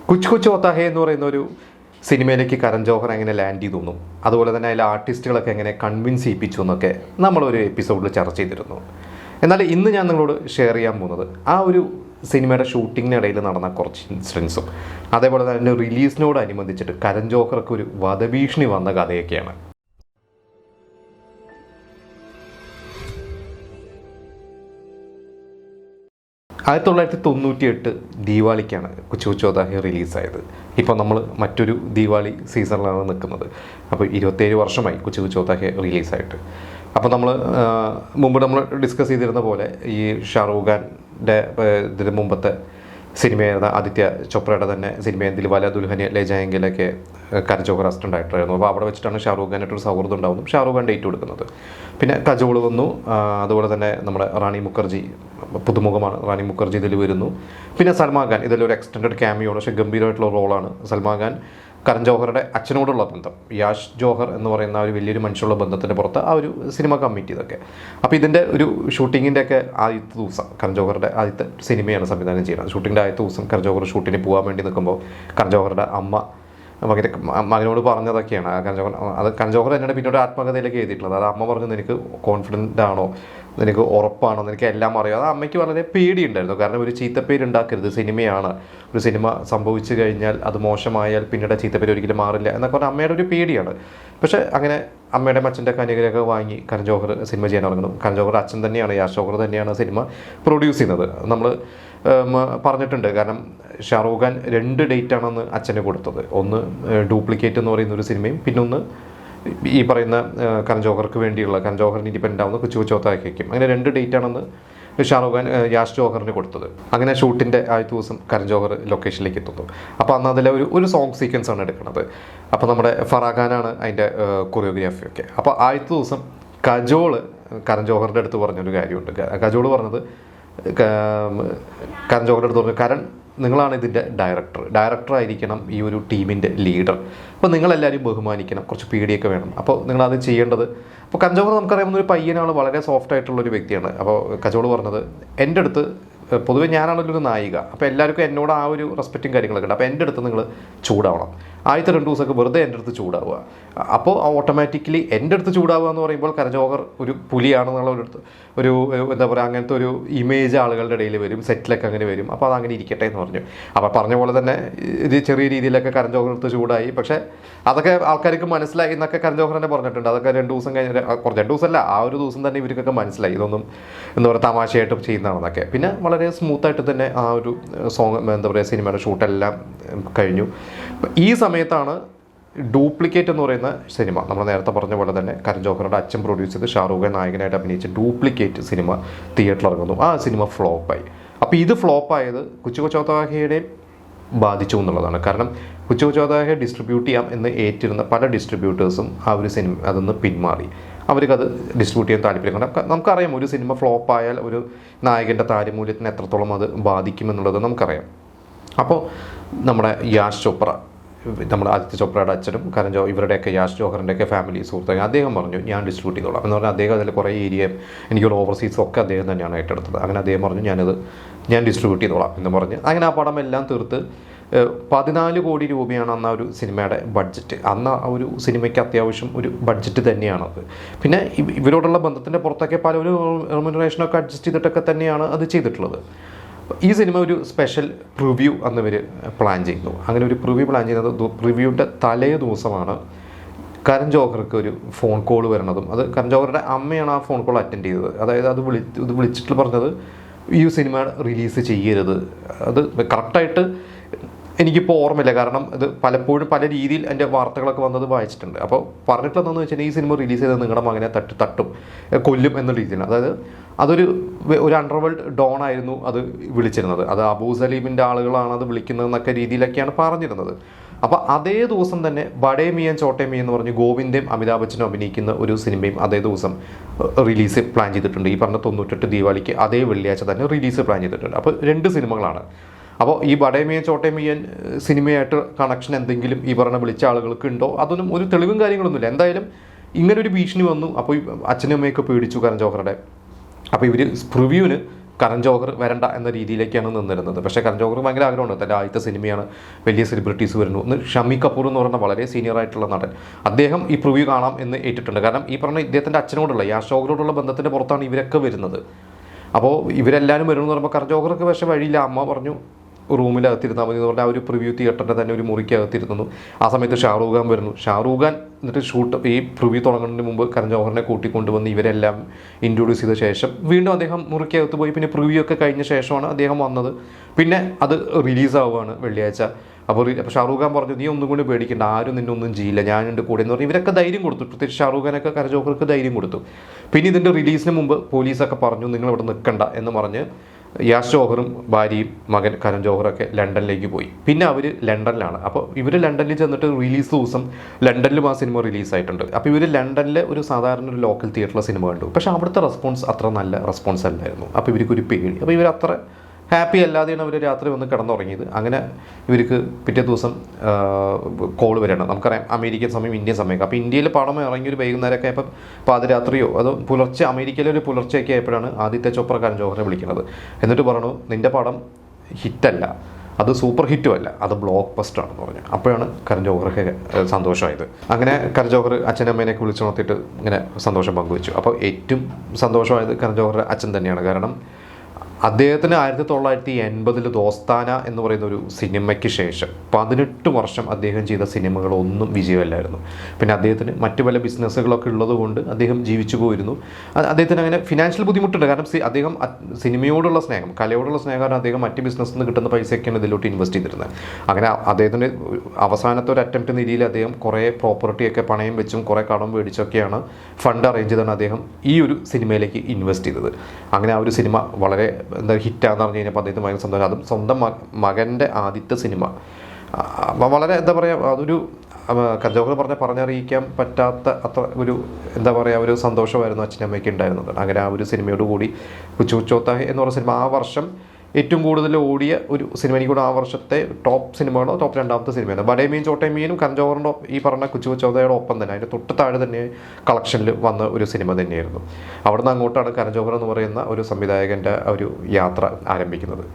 കുച്ച് കുച്ച് ഹോത്താ ഹേ എന്ന് പറയുന്ന ഒരു സിനിമയിലേക്ക് കരൺ ജോഹർ എങ്ങനെ ലാൻഡ് ചെയ്തു എന്നും അതുപോലെ തന്നെ അതിലെ ആർട്ടിസ്റ്റുകളൊക്കെ എങ്ങനെ കൺവിൻസ് ചെയ്യിപ്പിച്ചു എന്നൊക്കെ നമ്മളൊരു എപ്പിസോഡിൽ ചർച്ച ചെയ്തിരുന്നു. എന്നാൽ ഇന്ന് ഞാൻ നിങ്ങളോട് ഷെയർ ചെയ്യാൻ പോകുന്നത് ആ ഒരു സിനിമയുടെ ഷൂട്ടിങ്ങിനിടയിൽ നടന്ന കുറച്ച് ഇൻസിഡൻസും അതേപോലെ തന്നെ അതിൻ്റെ റിലീസിനോടനുബന്ധിച്ചിട്ട് കരൺ ജോഹർക്ക് ഒരു വധഭീഷണി വന്ന കഥയൊക്കെയാണ്. 1998 ദീപാവലിക്കാണ് കുച്ച് കുച്ച് ഹോത്താ ഹേ റിലീസായത്. ഇപ്പോൾ നമ്മൾ മറ്റൊരു ദീപാവലി സീസണിലാണ് നിൽക്കുന്നത്. അപ്പോൾ 27 വർഷമായി കുച്ച് കുച്ച് ഹോത്താ ഹേ റിലീസായിട്ട്. അപ്പോൾ മുമ്പ് നമ്മൾ ഡിസ്കസ് ചെയ്തിരുന്ന പോലെ ഈ ഷാറൂഖ് ഖാൻ്റെ ഇതിന് മുമ്പത്തെ സിനിമയായിരുന്ന ആദിത്യ ചോപ്രയുടെ തന്നെ സിനിമ ദിൽവാല ദുൽഹനിയ ലേ ജായേംഗെയിലൊക്കെ കരൺ ജോഹർ അസിസ്റ്റൻ്റ് ഡയറക്ടറായിരുന്നു. അപ്പോൾ അവിടെ വെച്ചിട്ടാണ് ഷാറൂഖ് ഖാനായിട്ടൊരു സൗഹൃദം ഉണ്ടാവുന്നു. ഷാറൂഖ് ഖാൻ ഡേറ്റ് കൊടുക്കുന്നത്. പിന്നെ കജോൾ വന്നു. അതുപോലെ തന്നെ നമ്മുടെ റാണി മുഖർജി, പുതുമുഖമാണ് റാണി മുഖർജി ഇതിൽ വരുന്നു. പിന്നെ സൽമാൻ ഖാൻ ഇതിലൊരു എക്സ്റ്റൻഡഡ് ക്യാമിയോണ്, പക്ഷേ ഗംഭീരമായിട്ടുള്ള റോളാണ്. സൽമാൻ ഖാൻ കരൺ ജോഹറുടെ അച്ഛനോടുള്ള ബന്ധം, യാഷ് ജോഹർ എന്ന് പറയുന്ന ഒരു വലിയൊരു മനുഷ്യനുള്ള ബന്ധത്തിൻ്റെ പുറത്ത് ആ ഒരു സിനിമ കമ്മിറ്റ് ഇതൊക്കെ. അപ്പോൾ ഇതിൻ്റെ ഒരു ഷൂട്ടിങ്ങിൻ്റെ ഒക്കെ ആദ്യത്തെ ദിവസം കരൺ ജോഹറുടെ ആദ്യത്തെ സിനിമയാണ് സംവിധാനം ചെയ്യുന്നത്. ഷൂട്ടിങ്ങിൻ്റെ ആദ്യത്തെ ദിവസം കരൺ ജോഹർ ഷൂട്ടിന് പോകാൻ വേണ്ടി നിൽക്കുമ്പോൾ കരൺ ജോഹറുടെ അമ്മ മകനോട് പറഞ്ഞതൊക്കെയാണ്. കരൺ ജോഹർ എന്നോട് പിന്നീട് ആത്മകഥയിലേക്ക് എഴുതിയിട്ടുള്ളത്. അത് അമ്മ പറഞ്ഞു, നിനക്ക് കോൺഫിഡൻ്റ് ആണോ, നിനക്ക് ഉറപ്പാണോ, നിനക്ക് എല്ലാം അറിയാം. അത് അമ്മയ്ക്ക് വളരെ പേടിയുണ്ടായിരുന്നു. കാരണം ഒരു ചീത്തപ്പേരുണ്ടാക്കരുത്, സിനിമയാണ്, ഒരു സിനിമ സംഭവിച്ചു കഴിഞ്ഞാൽ അത് മോശമായാൽ പിന്നീട് ചീത്തപ്പേര് ഒരിക്കലും മാറില്ല എന്നൊക്കെ പറഞ്ഞാൽ അമ്മയുടെ ഒരു പേടിയാണ്. പക്ഷേ അങ്ങനെ അമ്മയുടെ അച്ഛൻ്റെ കനികരൊക്കെ വാങ്ങി കരൺ ജോഹർ സിനിമ ചെയ്യാൻ തുടങ്ങുന്നു. കരൺ ജോഹർ അച്ഛൻ തന്നെയാണ്, യാഷ് ജോഹർ തന്നെയാണ് സിനിമ പ്രൊഡ്യൂസ് ചെയ്യുന്നത്. നമ്മൾ പറഞ്ഞിട്ടുണ്ട്. കാരണം ഷാറൂഖ് ഖാൻ 2 ഡേറ്റാണെന്ന് അച്ഛന് കൊടുത്തത്. ഒന്ന് ഡ്യൂപ്ലിക്കേറ്റ് എന്ന് പറയുന്ന ഒരു സിനിമയും, പിന്നൊന്ന് ഈ പറയുന്ന കരൺ ജോഹർക്ക് വേണ്ടിയുള്ള കരൺ ജോഹറിന് ഇൻഡിപെൻഡൻ്റ് ആവുന്ന കുച്ച് കുച്ച് ഹോത്താ ഹേക്കും. അങ്ങനെ 2 ഡേറ്റാണെന്ന് ഷാറൂഖ് ഖാൻ യാഷ് ജോഹറിന് കൊടുത്തത്. അങ്ങനെ ഷൂട്ടിൻ്റെ ആദ്യത്തെ ദിവസം കരൺ ജോഹർ ലൊക്കേഷനിലേക്ക് എത്തുന്നു. അപ്പോൾ അന്ന് അതിലെ ഒരു സോങ് സീക്വൻസ് ആണ് എടുക്കുന്നത്. അപ്പോൾ നമ്മുടെ ഫറാഖ് ഖാനാണ് അതിൻ്റെ കൊറിയോഗ്രാഫി ഒക്കെ. അപ്പോൾ ആദ്യത്തെ ദിവസം കജോൾ കരൺ ജോഹറിൻ്റെ അടുത്ത് പറഞ്ഞൊരു കാര്യമുണ്ട്. കജോൾ പറഞ്ഞത് കരൺ ജോഹറിൻ്റെ അടുത്ത് പറഞ്ഞു, കരൺ നിങ്ങളാണ് ഇതിൻ്റെ ഡയറക്ടറായിരിക്കണം ഈ ഒരു ടീമിൻ്റെ ലീഡർ. അപ്പോൾ നിങ്ങളെല്ലാവരും ബഹുമാനിക്കണം, കുറച്ച് പേടിയൊക്കെ വേണം. അപ്പോൾ നിങ്ങളത് ചെയ്യേണ്ടത്. അപ്പോൾ കരൺ ജോഹർ നമുക്കറിയാവുന്ന ഒരു പയ്യനാണ്, വളരെ സോഫ്റ്റ് ആയിട്ടുള്ളൊരു വ്യക്തിയാണ്. അപ്പോൾ കജോൾ പറഞ്ഞത്, എൻ്റെ അടുത്ത് പൊതുവെ ഞാനാണല്ലോ ഒരു നായിക, അപ്പോൾ എല്ലാവർക്കും എന്നോട് ആ ഒരു റെസ്പെക്റ്റും കാര്യങ്ങളൊക്കെ ഉണ്ട്. അപ്പോൾ എൻ്റെ അടുത്ത് നിങ്ങൾ ചൂടാവണം. ആദ്യത്തെ 2 ദിവസമൊക്കെ വെറുതെ എൻ്റെ അടുത്ത് ചൂടാവുക. അപ്പോൾ ഓട്ടോമാറ്റിക്കലി എൻ്റെ അടുത്ത് ചൂടാവുക എന്ന് പറയുമ്പോൾ കരൺ ജോഹർ ഒരു പുലിയാണെന്നുള്ള ഒരു എന്താ പറയുക, അങ്ങനത്തെ ഒരു ഇമേജ് ആളുകളുടെ ഇടയിൽ വരും, സെറ്റിലൊക്കെ അങ്ങനെ വരും. അപ്പോൾ അതങ്ങനെ ഇരിക്കട്ടെ എന്ന് പറഞ്ഞു. അപ്പോൾ പറഞ്ഞ പോലെ തന്നെ ഇത് ചെറിയ രീതിയിലൊക്കെ കരൺ ജോഹർ എടുത്ത് ചൂടായി. പക്ഷേ അതൊക്കെ ആൾക്കാർക്ക് മനസ്സിലായി എന്നൊക്കെ കരൺ ജോഹർ തന്നെ പറഞ്ഞിട്ടുണ്ട്. അതൊക്കെ 2 ദിവസം കഴിഞ്ഞ് 2 ദിവസമല്ല, ആ ഒരു ദിവസം തന്നെ ഇവർക്കൊക്കെ മനസ്സിലായി ഇതൊന്നും എന്താ പറയുക തമാശയായിട്ട് ചെയ്യുന്നതാണെന്നൊക്കെ. പിന്നെ വളരെ സ്മൂത്തായിട്ട് തന്നെ ആ ഒരു സോങ് എന്താ പറയുക സിനിമയുടെ ഷൂട്ടെല്ലാം കഴിഞ്ഞു. ഈ സമയത്താണ് ഡ്യൂപ്ലിക്കേറ്റ് എന്ന് പറയുന്ന സിനിമ, നമ്മൾ നേരത്തെ പറഞ്ഞ പോലെ തന്നെ കരൺ ജോഹറുടെ അച്ഛൻ പ്രൊഡ്യൂസ് ചെയ്ത് ഷാറൂഖ് ഖാൻ നായകനായിട്ട് അഭിനയിച്ച ഡ്യൂപ്ലിക്കേറ്റ് സിനിമ തിയേറ്ററിൽ ഇറങ്ങുന്നു. ആ സിനിമ ഫ്ലോപ്പായി. അപ്പോൾ ഇത് ഫ്ലോപ്പായത് കുച്ച് കുച്ച് ഹോത്താ ഹേയെ ബാധിച്ചു എന്നുള്ളതാണ്. കാരണം കുച്ച് കുച്ച് ഹോത്താ ഹേ ഡിസ്ട്രിബ്യൂട്ട് ചെയ്യാം എന്ന് ഏറ്റിരുന്ന പല ഡിസ്ട്രിബ്യൂട്ടേഴ്സും ആ ഒരു സിനിമ അതൊന്ന് പിന്മാറി. അവർക്കത് ഡിസ്ട്രിബ്യൂട്ട് ചെയ്യാൻ താല്പര്യം. നമുക്കറിയാം ഒരു സിനിമ ഫ്ലോപ്പായാൽ ഒരു നായകൻ്റെ താരമൂല്യത്തിന് എത്രത്തോളം അത് ബാധിക്കുമെന്നുള്ളത് നമുക്കറിയാം. അപ്പോൾ നമ്മുടെ യാഷ് ചോപ്ര, നമ്മുടെ ആദിത്യ ചോപ്രയുടെ അച്ഛനും കരൺ ജോഹർ ഇവരുടെയൊക്കെ യാഷ് ജോഹറിൻ്റെയൊക്കെ ഫാമിലി സുഹൃത്തുക്കൾ, അദ്ദേഹം പറഞ്ഞു ഞാൻ ഡിസ്ട്രിബ്യൂട്ട് ചെയ്തോളാം എന്ന് പറഞ്ഞാൽ അദ്ദേഹം അതിൽ കുറേ ഏരിയ എനിക്കൊരു ഓവർസീസും ഒക്കെ അദ്ദേഹം തന്നെയാണ് ഏറ്റെടുത്തത്. അങ്ങനെ അദ്ദേഹം പറഞ്ഞു ഞാൻ ഡിസ്ട്രിബ്യൂട്ട് ചെയ്തോളാം എന്ന് പറഞ്ഞ് അങ്ങനെ ആ പടം എല്ലാം തീർത്ത് 14 കോടി രൂപയാണ് അന്ന് ആ ഒരു സിനിമയുടെ ബഡ്ജറ്റ്. അന്ന് ആ ഒരു സിനിമയ്ക്ക് അത്യാവശ്യം ഒരു ബഡ്ജറ്റ് തന്നെയാണത്. പിന്നെ ഇവരോടുള്ള ബന്ധത്തിൻ്റെ പുറത്തൊക്കെ പല ഒരു റെമ്യൂണറേഷനൊക്കെ അഡ്ജസ്റ്റ് ചെയ്തിട്ടൊക്കെ തന്നെയാണ് അത് ചെയ്തിട്ടുള്ളത്. ഈ സിനിമ ഒരു സ്പെഷ്യൽ പ്രിവ്യൂ അന്ന് ഇവർ പ്ലാൻ ചെയ്യുന്നു. അങ്ങനെ ഒരു പ്രിവ്യൂ പ്ലാൻ ചെയ്യുന്നത് പ്രിവ്യൂവിൻ്റെ തലേ ദിവസമാണ് കരൺ ജോഹർക്ക് ഒരു ഫോൺ കോൾ വരുന്നതും. അത് കരൺ ജോഹറുടെ അമ്മയാണ് ആ ഫോൺ കോൾ അറ്റൻഡ് ചെയ്തത്. അതായത് ഇത് വിളിച്ചിട്ട് പറഞ്ഞത് ഈ സിനിമ റിലീസ് ചെയ്യരുത്. അത് കറക്റ്റായിട്ട് എനിക്കിപ്പോൾ ഓർമ്മയില്ല, കാരണം ഇത് പലപ്പോഴും പല രീതിയിൽ എൻ്റെ വാർത്തകളൊക്കെ വന്നത് വായിച്ചിട്ടുണ്ട്. അപ്പോൾ പറഞ്ഞിട്ടുള്ളതെന്ന് വെച്ചാൽ ഈ സിനിമ റിലീസ് ചെയ്തത് നിങ്ങളുടെ മകനെ തട്ടും കൊല്ലും എന്ന രീതിയിലാണ്. അതായത് അതൊരു അണ്ടർവേൾഡ് ഡോൺ ആയിരുന്നു അത് വിളിച്ചിരുന്നത്. അത് അബൂ സലീമിൻ്റെ ആളുകളാണ് അത് വിളിക്കുന്നതെന്നൊക്കെ രീതിയിലൊക്കെയാണ് പറഞ്ഞിരുന്നത്. അപ്പോൾ അതേ ദിവസം തന്നെ ബഡേ മിയൻ ചോട്ടെ മിയൻ എന്ന് പറഞ്ഞ് ഗോവിന്ദയും അമിതാഭ് ബച്ചനും അഭിനയിക്കുന്ന ഒരു സിനിമയും അതേ ദിവസം റിലീസ് പ്ലാൻ ചെയ്തിട്ടുണ്ട്. ഈ പറഞ്ഞ 98 ദീപാവലിക്ക് അതേ വെള്ളിയാഴ്ച തന്നെ റിലീസ് പ്ലാൻ ചെയ്തിട്ടുണ്ട്. അപ്പോൾ 2 സിനിമകളാണ്. അപ്പോൾ ഈ ബഡേ മിയൻ ചോട്ടെ മിയൻ സിനിമയായിട്ട് കണക്ഷൻ എന്തെങ്കിലും ഈ പറഞ്ഞ വിളിച്ച ആളുകൾക്ക് ഉണ്ടോ, അതൊന്നും ഒരു തെളിവും കാര്യങ്ങളൊന്നുമില്ല. എന്തായാലും ഇങ്ങനൊരു ഭീഷണി വന്നു. അപ്പോൾ ഈ അച്ഛനും അമ്മയൊക്കെ പേടിച്ചു കരൺ ജോഹറുടെ. അപ്പോൾ ഇവർ പ്രിവ്യൂവിന് കരൺ ജോഹർ വരണ്ട എന്ന രീതിയിലേക്കാണ് നിന്നിരുന്നത്. പക്ഷേ കരൺ ജോഹർ ഭയങ്കര ആഗ്രഹമുണ്ട്, തൻ്റെ ആദ്യത്തെ സിനിമയാണ്, വലിയ സെലിബ്രിറ്റീസ് വരുന്നു ഒന്ന്. ഷമി കപൂർ എന്ന് പറയുന്ന വളരെ സീനിയർ ആയിട്ടുള്ള നടൻ, അദ്ദേഹം ഈ പ്രിവ്യൂ കാണാം എന്ന് ഏറ്റിട്ടുണ്ട്. കാരണം ഈ പറഞ്ഞ ഇദ്ദേഹത്തിൻ്റെ അച്ഛനോടുള്ള യാഷ് ജോഹറോടുള്ള ബന്ധത്തിൻ്റെ പുറത്താണ് ഇവരൊക്കെ വരുന്നത്. അപ്പോൾ ഇവരെല്ലാവരും വരുമെന്ന് പറയുമ്പോൾ കരൺ ജോഹർക്ക് പക്ഷേ വഴിയില്ല. അമ്മ പറഞ്ഞു റൂമിലകത്തിരുന്നാൽ മതി എന്ന് പറഞ്ഞാൽ ആ ഒരു പ്രിവ്യൂ തിയേറ്ററിൻ്റെ തന്നെ ഒരു മുറിക്കകത്തിരുന്നു. ആ സമയത്ത് ഷാറൂഖ് ഖാൻ വരുന്നു. ഷാറൂഖ് ഖാൻ എന്നിട്ട് ഷൂട്ട് ഈ പ്രിവ്യൂ തുടങ്ങുന്നതിന് മുമ്പ് കരൺ ജോഹറിനെ കൂട്ടിക്കൊണ്ടുവന്ന് ഇവരെല്ലാം ഇൻട്രൊഡ്യൂസ് ചെയ്ത ശേഷം വീണ്ടും അദ്ദേഹം മുറിക്കകത്ത് പോയി. പിന്നെ പ്രിവ്യൂ ഒക്കെ കഴിഞ്ഞ ശേഷമാണ് അദ്ദേഹം വന്നത്. പിന്നെ അത് റിലീസാവുകയാണ് വെള്ളിയാഴ്ച. അപ്പോൾ ഷാറൂഖ് ഖാൻ പറഞ്ഞു, നീ ഒന്നും കൂടി പേടിക്കേണ്ട, ആരും നിന്നൊന്നും ചെയ്യില്ല, ഞാനുണ്ട് കൂടെ എന്ന് പറഞ്ഞ് ഇവരൊക്കെ ധൈര്യം കൊടുത്തു. പ്രത്യേകിച്ച് ഷാറൂഖ് ഖാനൊക്കെ കരൺ ജോഹർക്ക് ധൈര്യം കൊടുത്തു. പിന്നെ ഇതിൻ്റെ റിലീസിന് മുമ്പ് പോലീസൊക്കെ പറഞ്ഞു നിങ്ങൾ ഇവിടെ നിൽക്കണ്ട എന്ന് പറഞ്ഞ് യാഷ് ജോഹറും ഭാര്യയും മകൻ കരൺ ജോഹറൊക്കെ ലണ്ടനിലേക്ക് പോയി. പിന്നെ അവർ ലണ്ടനിലാണ്. അപ്പോൾ ഇവർ ലണ്ടനിൽ ചെന്നിട്ട് റിലീസ് ദിവസം ലണ്ടനിലും ആ സിനിമ റിലീസായിട്ടുണ്ട്. അപ്പോൾ ഇവർ ലണ്ടനിലെ ഒരു സാധാരണ ഒരു ലോക്കൽ തിയേറ്ററിലെ സിനിമ കണ്ടു. പക്ഷേ അവിടുത്തെ റെസ്പോൺസ് അത്ര നല്ല റെസ്പോൺസ് അല്ലായിരുന്നു. അപ്പോൾ ഇവർക്കൊരു പേടി. അപ്പോൾ ഇവർ അത്ര ഹാപ്പി അല്ലാതെയാണ് അവർ രാത്രി വന്ന് കിടന്നുറങ്ങിയത്. അങ്ങനെ ഇവർക്ക് പിറ്റേ ദിവസം കോൾ വരണം. നമുക്കറിയാം അമേരിക്കൻ സമയം ഇന്ത്യൻ സമയം. അപ്പോൾ ഇന്ത്യയിൽ പടം ഇറങ്ങി ഒരു വൈകുന്നേരമൊക്കെ ആയപ്പോൾ പാതിരാത്രിയോ അതോ പുലർച്ചെ, അമേരിക്കയിലെ ഒരു പുലർച്ചയൊക്കെ ആയപ്പോഴാണ് ആദിത്യ ചോപ്ര കരൺ ജോഹറിനെ വിളിക്കുന്നത്. എന്നിട്ട് പറഞ്ഞു നിൻ്റെ പടം ഹിറ്റല്ല, അത് സൂപ്പർ ഹിറ്റും അല്ല, അത് ബ്ലോക്ക് ബസ്റ്റർ ആണെന്ന് പറഞ്ഞു. അപ്പോഴാണ് കരൺ ജോഹർക്ക് സന്തോഷമായത്. അങ്ങനെ കരൺ ജോഹർ അച്ഛനമ്മേനെയൊക്കെ വിളിച്ചുണർത്തിയിട്ട് ഇങ്ങനെ സന്തോഷം പങ്കുവെച്ചു. അപ്പോൾ ഏറ്റവും സന്തോഷമായത് കരൺ ജോഹറുടെ അച്ഛൻ തന്നെയാണ്. കാരണം അദ്ദേഹത്തിന് 1980 ദോസ്താന എന്ന് പറയുന്ന ഒരു സിനിമയ്ക്ക് ശേഷം 18 വർഷം അദ്ദേഹം ചെയ്ത സിനിമകളൊന്നും വിജയമല്ലായിരുന്നു. പിന്നെ അദ്ദേഹത്തിന് മറ്റു പല ബിസിനസ്സുകളൊക്കെ ഉള്ളതുകൊണ്ട് അദ്ദേഹം ജീവിച്ചു പോയിരുന്നു. അദ്ദേഹത്തിന് അങ്ങനെ ഫിനാൻഷ്യൽ ബുദ്ധിമുട്ടുണ്ട്. കാരണം അദ്ദേഹം സിനിമയോടുള്ള സ്നേഹം, കലയോടുള്ള സ്നേഹം, അദ്ദേഹം മറ്റ് ബിസിനസ്സിൽ നിന്ന് കിട്ടുന്ന പൈസയൊക്കെയാണ് ഇതിലോട്ട് ഇൻവെസ്റ്റ് ചെയ്തിരുന്നത്. അങ്ങനെ അദ്ദേഹത്തിൻ്റെ അവസാനത്തെ ഒരു അറ്റംപ്റ്റ് നിലയിൽ അദ്ദേഹം കുറേ പ്രോപ്പർട്ടിയൊക്കെ പണയം വെച്ചും കുറേ കടം മേടിച്ചൊക്കെയാണ് ഫണ്ട് അറേഞ്ച് ചെയ്താണ് അദ്ദേഹം ഈ ഒരു സിനിമയിലേക്ക് ഇൻവെസ്റ്റ് ചെയ്തത്. അങ്ങനെ ആ ഒരു സിനിമ വളരെ ഹിറ്റാന്ന് പറഞ്ഞു കഴിഞ്ഞപ്പോൾ അദ്ദേഹത്തിന് ഭയങ്കര സന്തോഷം. അതും സ്വന്തം മകൻ്റെ ആദ്യത്തെ സിനിമ. വളരെ എന്താ പറയുക, അതൊരു കരൺ ജോഹർ പറഞ്ഞറിയിക്കാൻ പറ്റാത്ത അത്ര ഒരു എന്താ പറയുക ഒരു സന്തോഷമായിരുന്നു അച്ഛനമ്മയ്ക്ക് ഉണ്ടായിരുന്നത്. അങ്ങനെ ആ ഒരു സിനിമയോട് കൂടി കുച്ചു ചോത്ത എന്ന് പറഞ്ഞ സിനിമ ആ വർഷം ഏറ്റവും കൂടുതൽ ഓടിയ ഒരു സിനിമ. എനിക്കൂടെ ആ വർഷത്തെ ടോപ്പ് സിനിമകളോ ടോപ്പ് 2ാമത്തെ സിനിമയാണ്. ബഡേ മീൻ ചോട്ടേ മീനും കരൺ ജോഹറിൻ്റെ ഈ പറഞ്ഞ കുച്ചു ചോത്തയുടെ ഒപ്പം തന്നെ അതിൻ്റെ തൊട്ട് താഴെ തന്നെ കളക്ഷനിൽ വന്ന ഒരു സിനിമ തന്നെയായിരുന്നു. അവിടുന്ന് അങ്ങോട്ടാണ് കരൺ ജോഹർ എന്ന് പറയുന്ന ഒരു സംവിധായകൻ്റെ ഒരു യാത്ര ആരംഭിക്കുന്നത്.